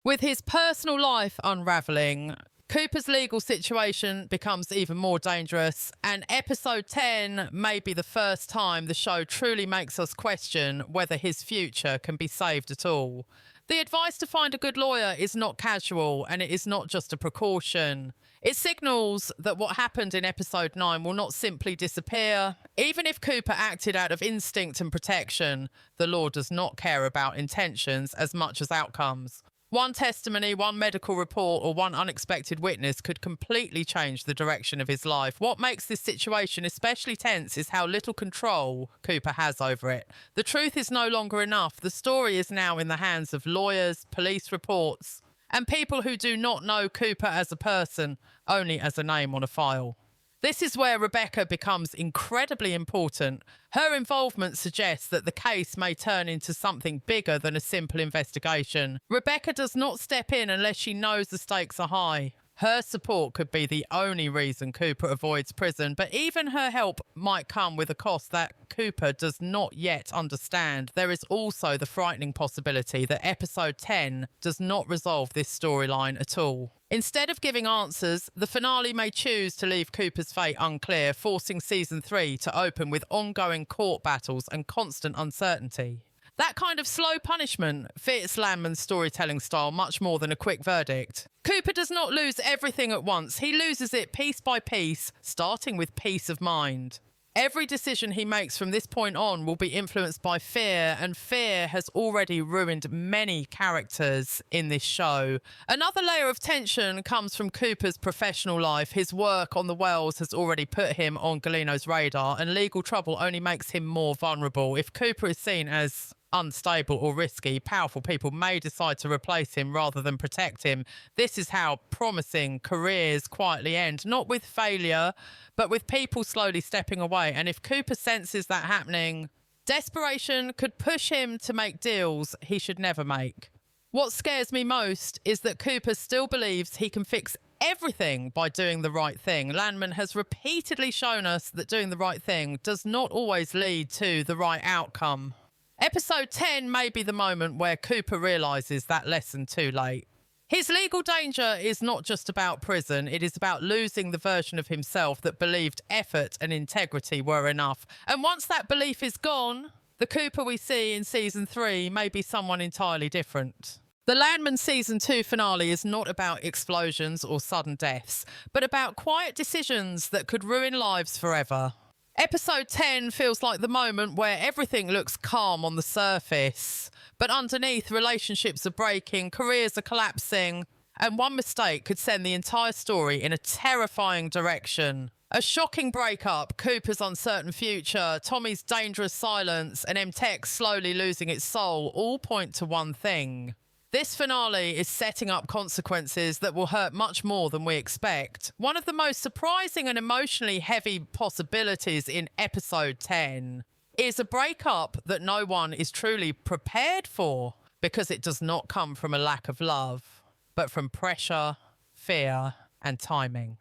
With his personal life unravelling, Cooper's legal situation becomes even more dangerous, and episode 10 may be the first time the show truly makes us question whether his future can be saved at all. The advice to find a good lawyer is not casual, and it is not just a precaution. It signals that what happened in episode 9 will not simply disappear. Even if Cooper acted out of instinct and protection, the law does not care about intentions as much as outcomes. One testimony, one medical report, or one unexpected witness could completely change the direction of his life. What makes this situation especially tense is how little control Cooper has over it. The truth is no longer enough. The story is now in the hands of lawyers, police reports, and people who do not know Cooper as a person, only as a name on a file. This is where Rebecca becomes incredibly important. Her involvement suggests that the case may turn into something bigger than a simple investigation. Rebecca does not step in unless she knows the stakes are high. Her support could be the only reason Cooper avoids prison, but even her help might come with a cost that Cooper does not yet understand. There is also the frightening possibility that episode 10 does not resolve this storyline at all. Instead of giving answers, the finale may choose to leave Cooper's fate unclear, forcing season 3 to open with ongoing court battles and constant uncertainty. That kind of slow punishment fits Landman's storytelling style much more than a quick verdict. Cooper does not lose everything at once. He loses it piece by piece, starting with peace of mind. Every decision he makes from this point on will be influenced by fear, and fear has already ruined many characters in this show. Another layer of tension comes from Cooper's professional life. His work on the Wells has already put him on Galino's radar, and legal trouble only makes him more vulnerable. If Cooper is seen as unstable or risky, powerful people may decide to replace him rather than protect him. This is how promising careers quietly end, not with failure, but with people slowly stepping away. And if Cooper senses that happening, desperation could push him to make deals he should never make. What scares me most is that Cooper still believes he can fix everything by doing the right thing. Landman has repeatedly shown us that doing the right thing does not always lead to the right outcome. Episode 10 may be the moment where Cooper realises that lesson too late. His legal danger is not just about prison, it is about losing the version of himself that believed effort and integrity were enough. And once that belief is gone, the Cooper we see in season 3 may be someone entirely different. The Landman season 2 finale is not about explosions or sudden deaths, but about quiet decisions that could ruin lives forever. Episode 10 feels like the moment where everything looks calm on the surface, but underneath, relationships are breaking, careers are collapsing, and one mistake could send the entire story in a terrifying direction. A shocking breakup, Cooper's uncertain future, Tommy's dangerous silence, and Mtex slowly losing its soul all point to one thing. This finale is setting up consequences that will hurt much more than we expect. One of the most surprising and emotionally heavy possibilities in episode 10 is a breakup that no one is truly prepared for, because it does not come from a lack of love, but from pressure, fear, and timing.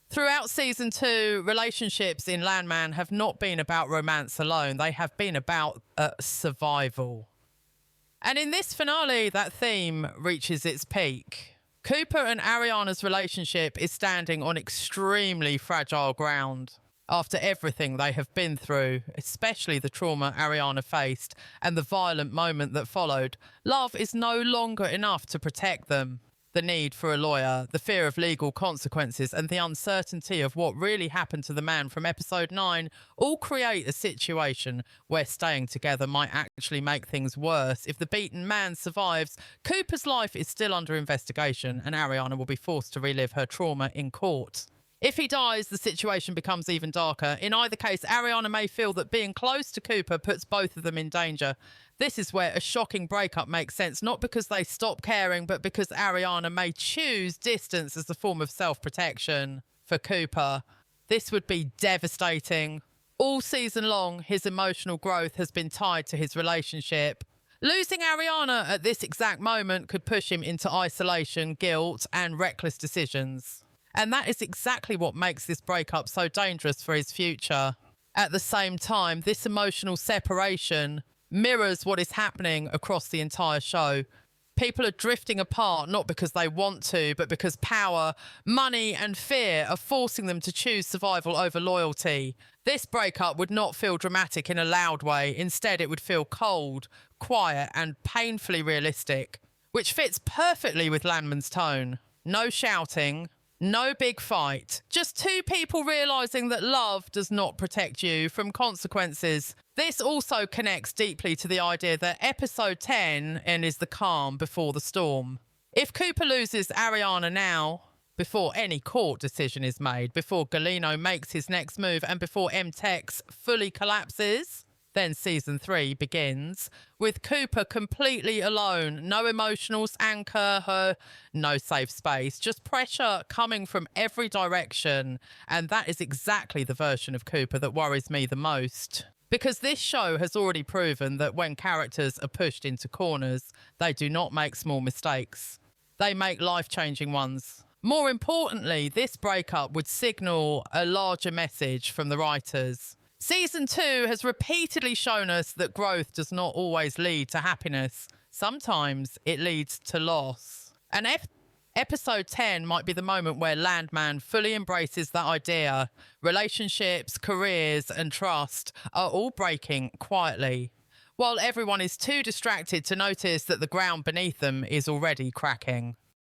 Throughout season 2, relationships in Landman have not been about romance alone. They have been about survival. And in this finale, that theme reaches its peak. Cooper and Ariana's relationship is standing on extremely fragile ground. After everything they have been through, especially the trauma Ariana faced and the violent moment that followed, love is no longer enough to protect them. The need for a lawyer, the fear of legal consequences, and the uncertainty of what really happened to the man from episode 9 all create a situation where staying together might actually make things worse. If the beaten man survives, Cooper's life is still under investigation, and Ariana will be forced to relive her trauma in court. If he dies, the situation becomes even darker. In either case, Ariana may feel that being close to Cooper puts both of them in danger. This is where a shocking breakup makes sense, not because they stop caring, but because Ariana may choose distance as a form of self-protection. For Cooper, this would be devastating. All season long, his emotional growth has been tied to his relationship. Losing Ariana at this exact moment could push him into isolation, guilt, and reckless decisions. And that is exactly what makes this breakup so dangerous for his future. At the same time, this emotional separation mirrors what is happening across the entire show. People are drifting apart not because they want to, but because power, money, and fear are forcing them to choose survival over loyalty. This breakup would not feel dramatic in a loud way. Instead, it would feel cold, quiet, and painfully realistic, which fits perfectly with Landman's tone. No shouting, no big fight, just two people realising that love does not protect you from consequences. This also connects deeply to the idea that episode 10 is the calm before the storm. If Cooper loses Ariana now, before any court decision is made, before Galeno makes his next move, and before Mtex fully collapses, then season 3 begins with Cooper completely alone. No emotional anchor, no safe space, just pressure coming from every direction. And that is exactly the version of Cooper that worries me the most. Because this show has already proven that when characters are pushed into corners, they do not make small mistakes. They make life-changing ones. More importantly, this breakup would signal a larger message from the writers. Season 2 has repeatedly shown us that growth does not always lead to happiness. Sometimes it leads to loss. And episode 10 might be the moment where Landman fully embraces that idea. Relationships, careers, and trust are all breaking quietly, while everyone is too distracted to notice that the ground beneath them is already cracking.